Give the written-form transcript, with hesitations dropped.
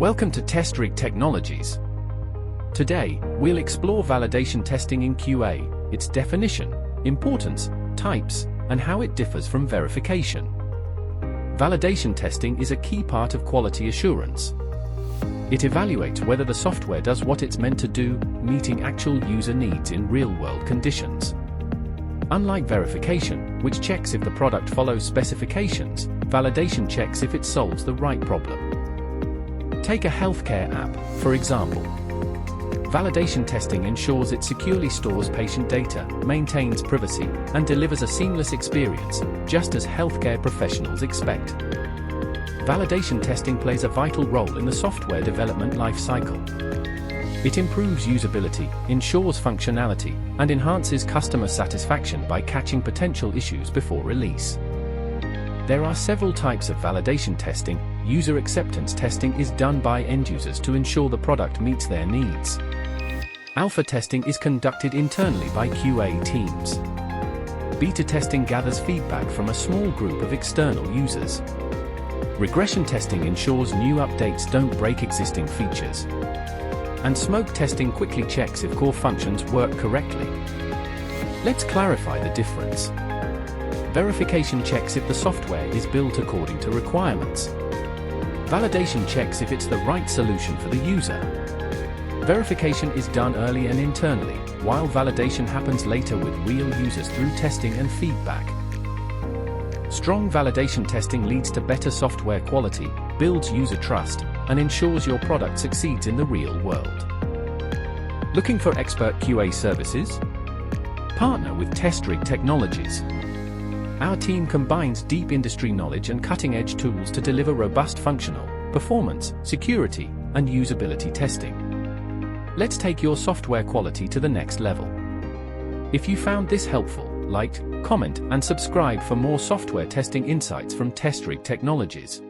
Welcome to Testrig Technologies. Today, we'll explore validation testing in QA, its definition, importance, types, and how it differs from verification. Validation testing is a key part of quality assurance. It evaluates whether the software does what it's meant to do, meeting actual user needs in real-world conditions. Unlike verification, which checks if the product follows specifications, validation checks if it solves the right problem. Take a healthcare app, for example. Validation testing ensures it securely stores patient data, maintains privacy, and delivers a seamless experience, just as healthcare professionals expect. Validation testing plays a vital role in the software development lifecycle. It improves usability, ensures functionality, and enhances customer satisfaction by catching potential issues before release. There are several types of validation testing. User acceptance testing is done by end users to ensure the product meets their needs. Alpha testing is conducted internally by QA teams. Beta testing gathers feedback from a small group of external users. Regression testing ensures new updates don't break existing features. And smoke testing quickly checks if core functions work correctly. Let's clarify the difference. Verification checks if the software is built according to requirements. Validation checks if it's the right solution for the user. Verification is done early and internally, while validation happens later with real users through testing and feedback. Strong validation testing leads to better software quality, builds user trust, and ensures your product succeeds in the real world. Looking for expert QA services? Partner with Testrig Technologies. Our team combines deep industry knowledge and cutting-edge tools to deliver robust functional, performance, security, and usability testing. Let's take your software quality to the next level. If you found this helpful, like, comment, and subscribe for more software testing insights from Testrig Technologies.